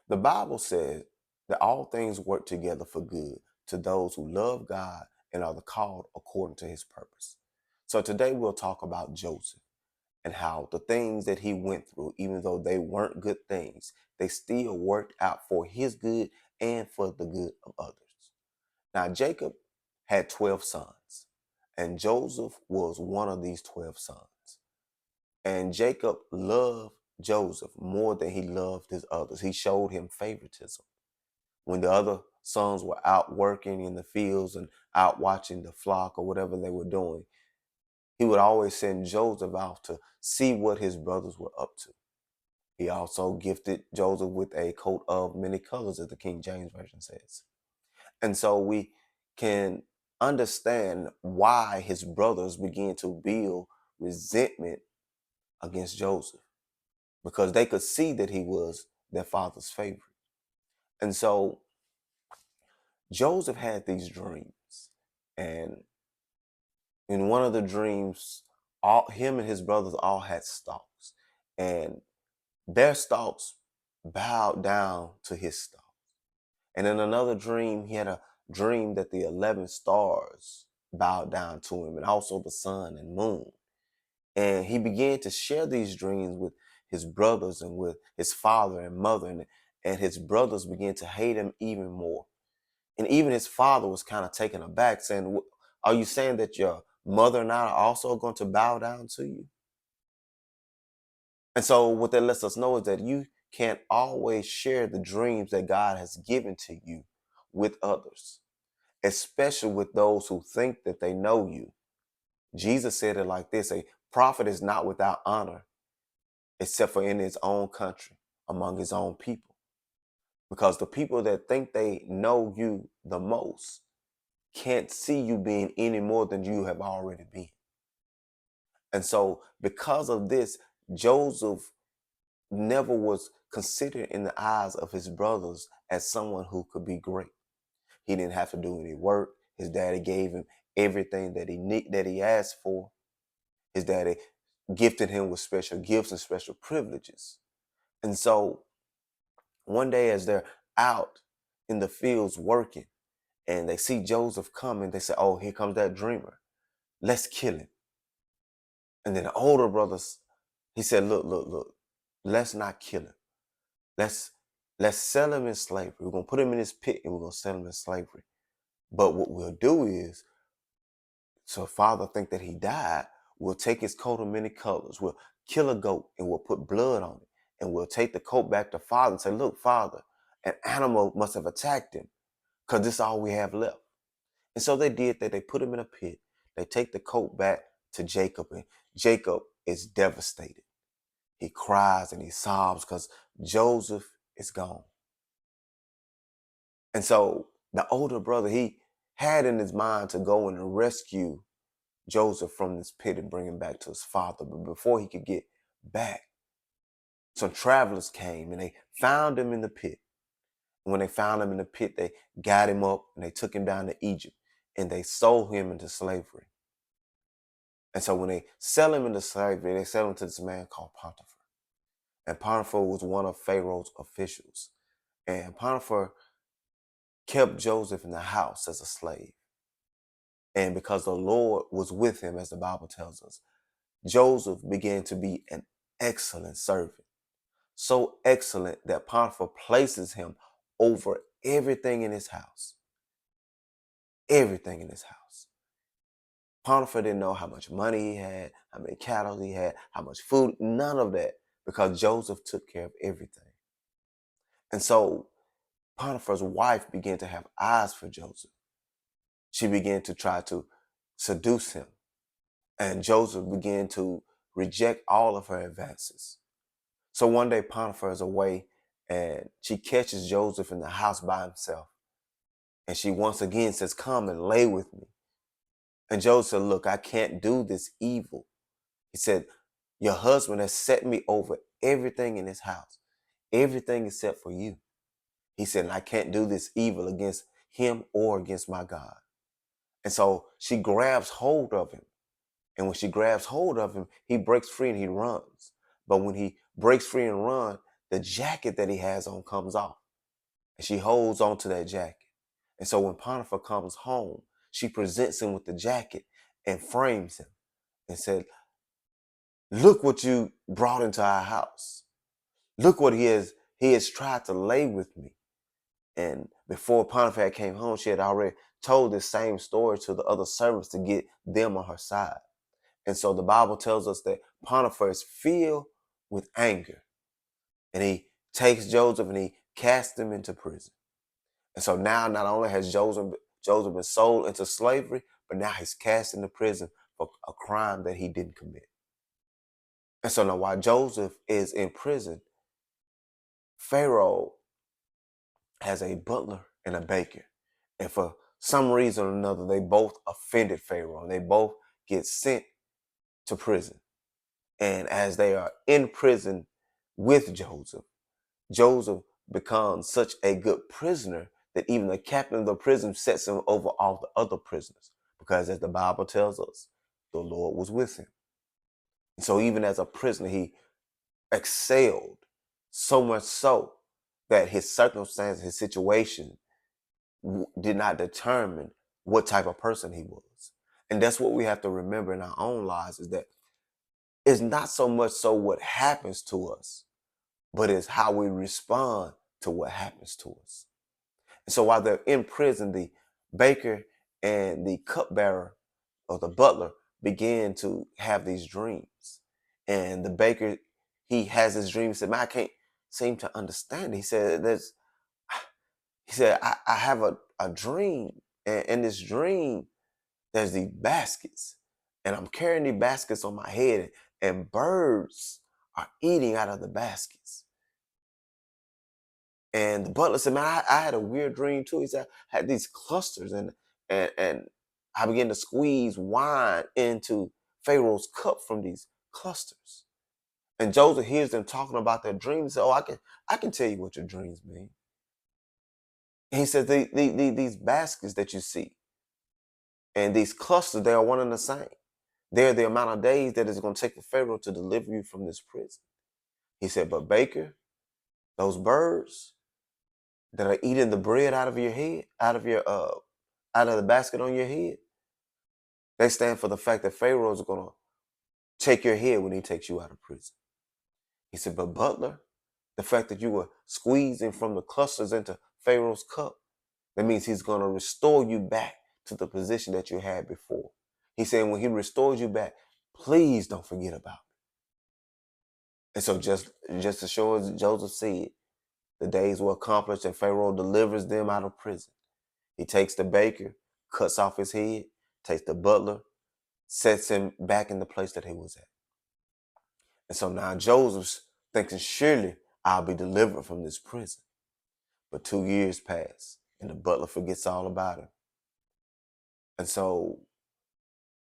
The Bible says that all things work together for good to those who love God and are the called according to his purpose. So today we'll talk about Joseph and how the things that he went through, even though they weren't good things, they still worked out for his good and for the good of others. Now, Jacob had 12 sons, and Joseph was one of these 12 sons. And Jacob loved Joseph more than he loved his others. He showed him favoritism. When the other sons were out working in the fields and out watching the flock or whatever they were doing, he would always send Joseph out to see what his brothers were up to. He also gifted Joseph with a coat of many colors, as the King James Version says. And so we can understand why his brothers began to build resentment against Joseph, because they could see that he was their father's favorite. And so Joseph had these dreams. And in one of the dreams, all him and his brothers all had stalks. And their stalks bowed down to his stalks. And in another dream, he had a dream that the 11 stars bowed down to him, and also the sun and moon. And he began to share these dreams with his brothers and with his father and mother. And his brothers began to hate him even more. And even his father was kind of taken aback, saying, are you saying that your mother and I are also going to bow down to you? And so what that lets us know is that you can't always share the dreams that God has given to you with others, especially with those who think that they know you. Jesus said it like this: a prophet is not without honor, except for in his own country, among his own people. Because the people that think they know you the most can't see you being any more than you have already been. And so because of this, Joseph never was considered in the eyes of his brothers as someone who could be great. He didn't have to do any work. His daddy gave him everything that he asked for. His daddy gifted him with special gifts and special privileges. And so one day, as they're out in the fields working and they see Joseph coming, they say, "Oh, here comes that dreamer. Let's kill him." And then the older brothers, he said, look, let's not kill him. Let's sell him in slavery. We're gonna put him in his pit and we're gonna sell him in slavery. But what we'll do is, so father think that he died, we'll take his coat of many colors. We'll kill a goat and we'll put blood on it. And we'll take the coat back to father and say, "Look, father, an animal must have attacked him because this is all we have left." And so they did that. They put him in a pit. They take the coat back to Jacob, and Jacob is devastated. He cries and he sobs because Joseph is gone. And so the older brother, he had in his mind to go and rescue Joseph from this pit and bring him back to his father. But before he could get back, some travelers came and they found him in the pit. And when they found him in the pit, they got him up and they took him down to Egypt and they sold him into slavery. And so when they sell him into slavery, they sell him to this man called Potiphar. And Potiphar was one of Pharaoh's officials. And Potiphar kept Joseph in the house as a slave. And because the Lord was with him, as the Bible tells us, Joseph began to be an excellent servant. So excellent that Potiphar places him over everything in his house. Everything in his house. Potiphar didn't know how much money he had, how many cattle he had, how much food, none of that, because Joseph took care of everything. And so Potiphar's wife began to have eyes for Joseph. She began to try to seduce him. And Joseph began to reject all of her advances. So one day Potiphar is away and she catches Joseph in the house by himself. And she once again says, "Come and lay with me." And Joseph said, "Look, I can't do this evil." He said, "Your husband has set me over everything in his house, everything except for you." He said, "I can't do this evil against him or against my God." And so she grabs hold of him. And when she grabs hold of him, he breaks free and he runs. But when he breaks free and runs, the jacket that he has on comes off. and she holds on to that jacket. And so when Potiphar comes home, she presents him with the jacket and frames him and said, look what you brought into our house. Look what he has tried to lay with me. And before Potiphar came home, she had already told this same story to the other servants to get them on her side. And so the Bible tells us that Potiphar is filled with anger. And he takes Joseph and he casts him into prison. And so now not only has Joseph been sold into slavery, but now he's cast into prison for a crime that he didn't commit. And so now while Joseph is in prison, Pharaoh has a butler and a baker. And for some reason or another, they both offended Pharaoh and they both get sent to prison. And as they are in prison with Joseph, Joseph becomes such a good prisoner that even the captain of the prison sets him over all the other prisoners. Because as the Bible tells us, the Lord was with him. And so even as a prisoner, he excelled so much so that his circumstance, his situation did not determine what type of person he was. And that's what we have to remember in our own lives, is that it's not so much so what happens to us, but it's how we respond to what happens to us. And so while they're in prison, the baker and the cupbearer or the butler begin to have these dreams. And the baker, he has his dream. He said, man, I can't seem to understand it. I have a dream. And in this dream, there's these baskets. And I'm carrying these baskets on my head, and birds are eating out of the baskets. And the butler said, man, I had a weird dream too. He said, I had these clusters and I began to squeeze wine into Pharaoh's cup from these clusters. And Joseph hears them talking about their dreams. He said, oh, I can tell you what your dreams mean. And he said, these baskets that you see and these clusters, they are one and the same. They're the amount of days that it's going to take for Pharaoh to deliver you from this prison. He said, but Baker, those birds that are eating the bread out of your head, out of the basket on your head, they stand for the fact that Pharaoh is going to take your head when he takes you out of prison. He said, but Butler, the fact that you were squeezing from the clusters into Pharaoh's cup, that means he's going to restore you back to the position that you had before. He said, when he restores you back, please don't forget about me. And so just as sure as Joseph said, the days were accomplished and Pharaoh delivers them out of prison. He takes the baker, cuts off his head, takes the butler, sets him back in the place that he was at. And so now Joseph's thinking, surely I'll be delivered from this prison. But 2 years pass and the butler forgets all about him. And so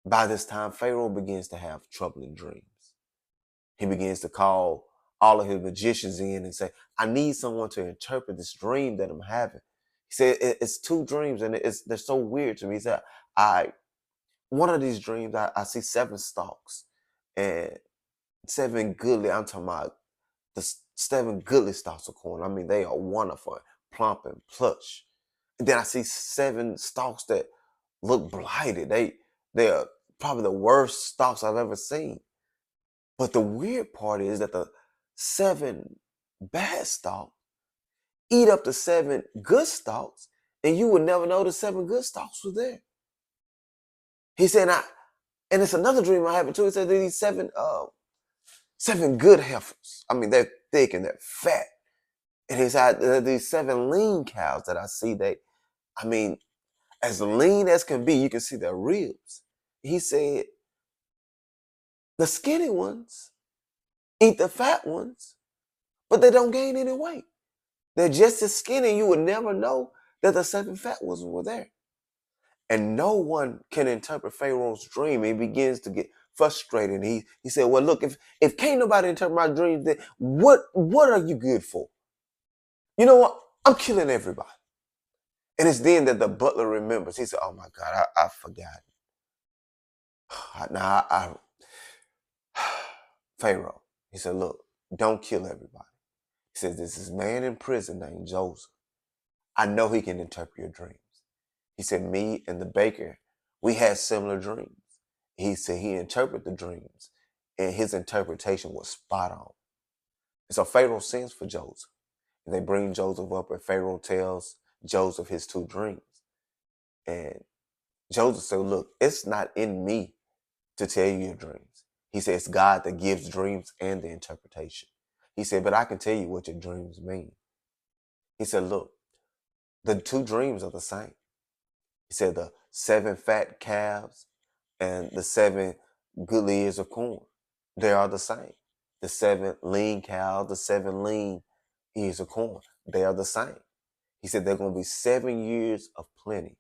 by this time, Pharaoh begins to have troubling dreams. He begins to call all of his magicians in and say, I need someone to interpret this dream that I'm having. He said, it's two dreams and they're so weird to me. He said, one of these dreams, I see 7 stalks and 7 goodly, I'm talking about the 7 goodly stalks of corn. I mean, they are wonderful, plump and plush. And then I see 7 stalks that look blighted. They are probably the worst stalks I've ever seen. But the weird part is that the 7 bad stalks eat up the 7 good stalks, and you would never know the 7 good stalks were there. He said, and it's another dream I have too. He said these 7 good heifers. I mean, they're thick and they're fat. And he said these 7 lean cows that I see. I mean, as lean as can be, you can see their ribs. He said, the skinny ones eat the fat ones, but they don't gain any weight. They're just as skinny. You would never know that the 7 fat ones were there. And no one can interpret Pharaoh's dream. He begins to get frustrated. He said, well, look, if can't nobody interpret my dreams, then what are you good for? You know what? I'm killing everybody. And it's then that the butler remembers. He said, oh my God, I forgot. Now, Pharaoh, he said, look, don't kill everybody. He says, there's this man in prison named Joseph. I know he can interpret your dreams. He said, me and the baker, we had similar dreams. He said he interpreted the dreams, and his interpretation was spot on. And so Pharaoh sends for Joseph. And they bring Joseph up, and Pharaoh tells Joseph his two dreams. And Joseph said, look, it's not in me to tell you your dreams. He said, it's God that gives dreams and the interpretation. He said, but I can tell you what your dreams mean. He said, look, the two dreams are the same. He said, the 7 fat calves and the 7 good ears of corn, they are the same. The 7 lean cows, the 7 lean ears of corn, they are the same. He said, there are going to be 7 years of plenty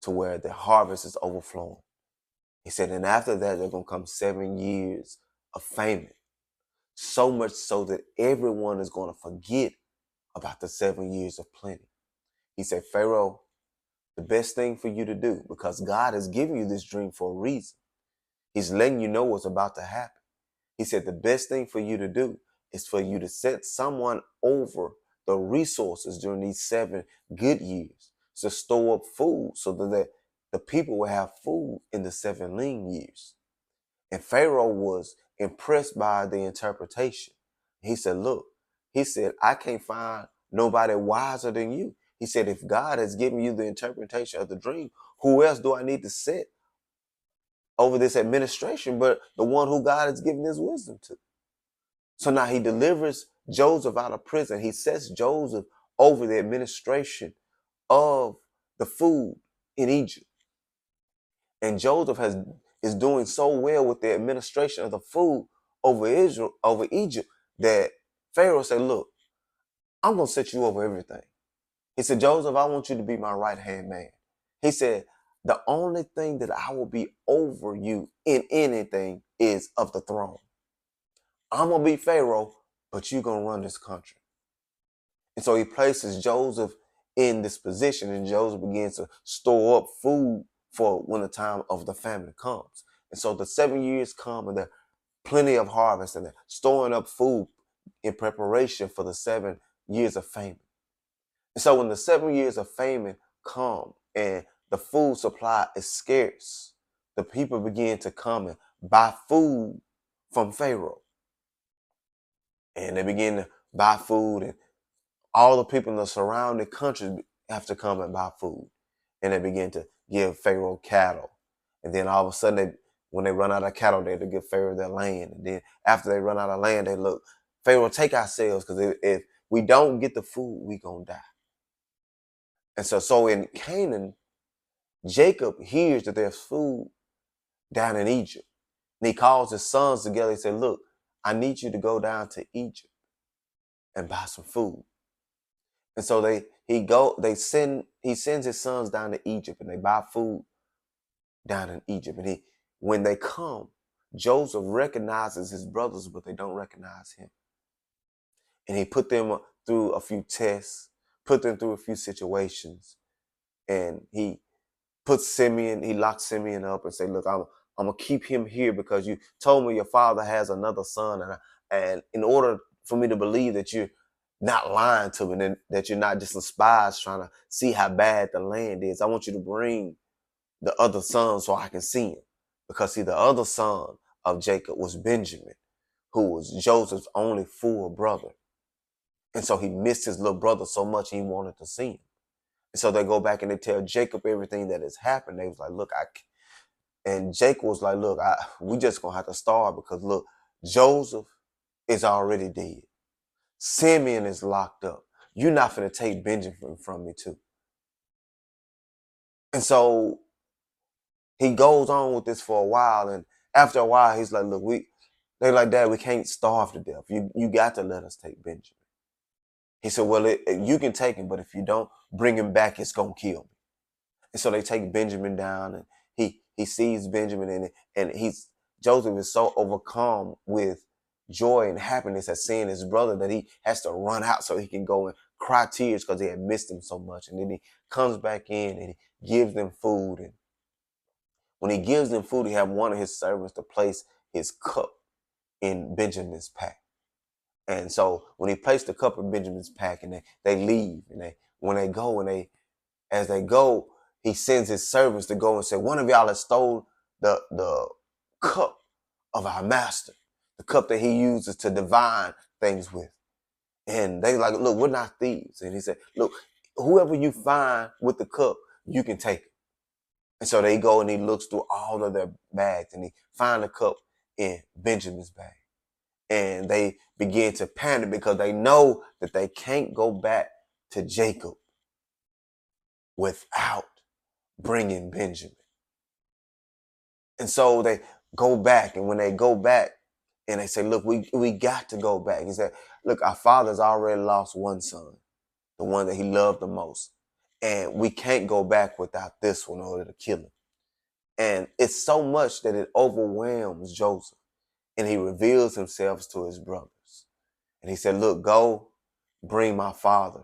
to where the harvest is overflowing. He said, and after that, there are going to come 7 years of famine. So much so that everyone is going to forget about the 7 years of plenty. He said, Pharaoh, the best thing for you to do, because God has given you this dream for a reason. He's letting you know what's about to happen. He said, the best thing for you to do is for you to set someone over the resources during these 7 good years to store up food so that the people will have food in the 7 lean years. And Pharaoh was impressed by the interpretation. He said, look, he said, I can't find nobody wiser than you. He said, if God has given you the interpretation of the dream, who else do I need to set over this administration but the one who God has given his wisdom to? So now he delivers Joseph out of prison. He sets Joseph over the administration of the food in Egypt. And Joseph is doing so well with the administration of the food over Egypt, that Pharaoh said, look, I'm going to set you over everything. He said, Joseph, I want you to be my right-hand man. He said, the only thing that I will be over you in anything is of the throne. I'm going to be Pharaoh, but you're going to run this country. And so he places Joseph in this position, and Joseph begins to store up food for when the time of the famine comes. And so the 7 years come, and there's plenty of harvest, and they're storing up food in preparation for the 7 years of famine. And so when the 7 years of famine come and the food supply is scarce, the people begin to come and buy food from Pharaoh. And they begin to buy food, and all the people in the surrounding countries have to come and buy food. And they begin to give Pharaoh cattle. And then all of a sudden, when they run out of cattle, they have to give Pharaoh their land. And then after they run out of land, they look, Pharaoh, take ourselves, because if we don't get the food, we going to die. And so in Canaan, Jacob hears that there's food down in Egypt. And he calls his sons together. He said, look, I need you to go down to Egypt and buy some food. And so he sends his sons down to Egypt, and they buy food down in Egypt. And when they come, Joseph recognizes his brothers, but they don't recognize him. And he put them through a few tests, put them through a few situations. And he locks Simeon up and say, look, I'm gonna keep him here because you told me your father has another son. And in order for me to believe that you're not lying to me, and that you're not just some spies trying to see how bad the land is, I want you to bring the other son so I can see him. Because see, the other son of Jacob was Benjamin, who was Joseph's only full brother. And so he missed his little brother so much he wanted to see him. And so they go back and they tell Jacob everything that has happened. They was like, look, and Jacob was like, look, we just gonna have to starve, because look, Joseph is already dead. Simeon is locked up. You're not gonna take Benjamin from me too. And so he goes on with this for a while, and after a while, he's like, look, they're like, Dad, we can't starve to death. You got to let us take Benjamin. He said, well, you can take him, but if you don't bring him back, it's gonna kill me. And so they take Benjamin down, and he sees Benjamin, and Joseph is so overcome with joy and happiness at seeing his brother that he has to run out so he can go and cry tears because he had missed him so much. And then he comes back in and he gives them food. And when he gives them food, he have one of his servants to place his cup in Benjamin's pack. And so when he placed the cup in Benjamin's pack, and they leave, and when they go, as they go, he sends his servants to go and say, one of y'all has stole the cup of our master, the cup that he uses to divine things with. And they like, look, we're not thieves. And he said, look, whoever you find with the cup, you can take it. And so they go and he looks through all of their bags and he finds the cup in Benjamin's bag. And they begin to panic because they know that they can't go back to Jacob without bringing Benjamin. And so they go back, and when they go back and they say, look, we got to go back. He said, look, our father's already lost one son, the one that he loved the most. And we can't go back without this one in order to kill him. And it's so much that it overwhelms Joseph. And he reveals himself to his brothers. And he said, look, go bring my father.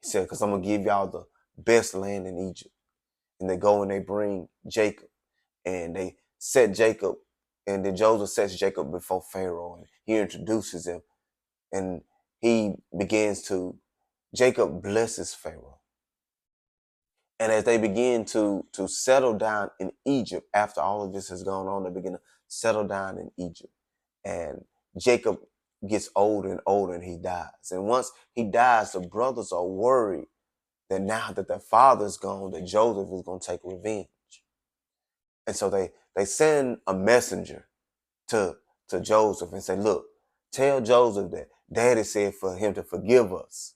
He said, because I'm going to give y'all the best land in Egypt. And they go and they bring Jacob. And they set Jacob, and then Joseph sets Jacob before Pharaoh. And he introduces him. And he begins to, Jacob blesses Pharaoh. And as they begin to settle down in Egypt, after all of this has gone on, they begin to settle down in Egypt. And Jacob gets older and older and he dies. And once he dies, the brothers are worried that now that their father's gone, that Joseph is going to take revenge. And so they send a messenger to Joseph and say, look, tell Joseph that Daddy said for him to forgive us.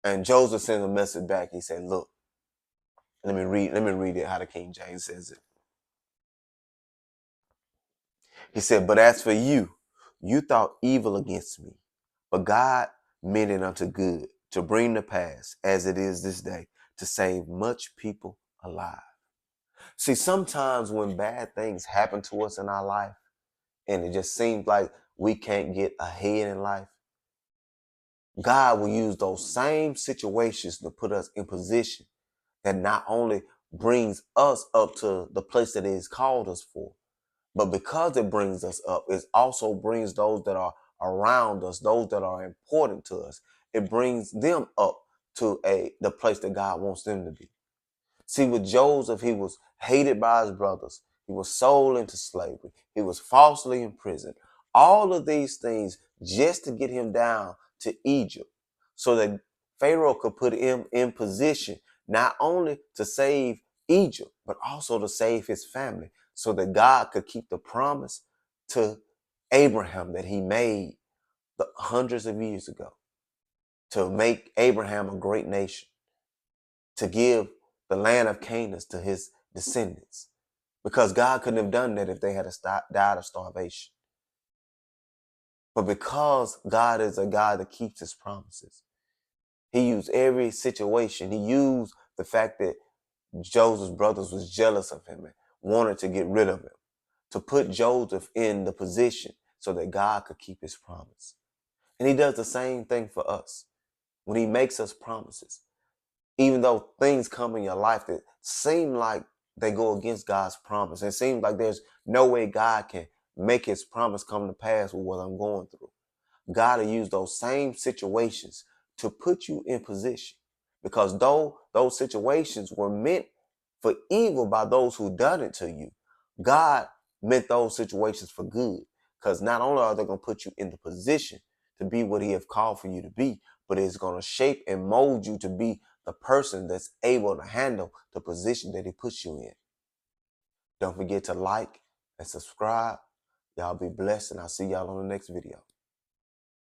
And Joseph sends a message back. He said, look, let me read it how the King James says it. He said, but as for you, you thought evil against me, but God meant it unto good, to bring to pass, as it is this day, to save much people alive. See, sometimes when bad things happen to us in our life, and it just seems like we can't get ahead in life, God will use those same situations to put us in position that not only brings us up to the place that He's called us for, but because it brings us up, it also brings those that are around us, those that are important to us. It brings them up to the place that God wants them to be. See, with Joseph, he was hated by his brothers. He was sold into slavery. He was falsely imprisoned. All of these things just to get him down to Egypt so that Pharaoh could put him in position not only to save Egypt, but also to save his family so that God could keep the promise to Abraham that he made hundreds of years ago to make Abraham a great nation, to give the land of Canaan to his descendants, because God couldn't have done that if they had died of starvation. But because God is a God that keeps his promises, he used every situation. He used the fact that Joseph's brothers was jealous of him and wanted to get rid of him to put Joseph in the position so that God could keep his promise. And he does the same thing for us when he makes us promises. Even though things come in your life that seem like they go against God's promise, it seems like there's no way God can make his promise come to pass with what I'm going through. God will use those same situations to put you in position, because though those situations were meant for evil by those who done it to you, God meant those situations for good, because not only are they going to put you in the position to be what he have called for you to be, but it's going to shape and mold you to be the person that's able to handle the position that he puts you in. Don't forget to like and subscribe. Y'all be blessed, and I'll see y'all on the next video.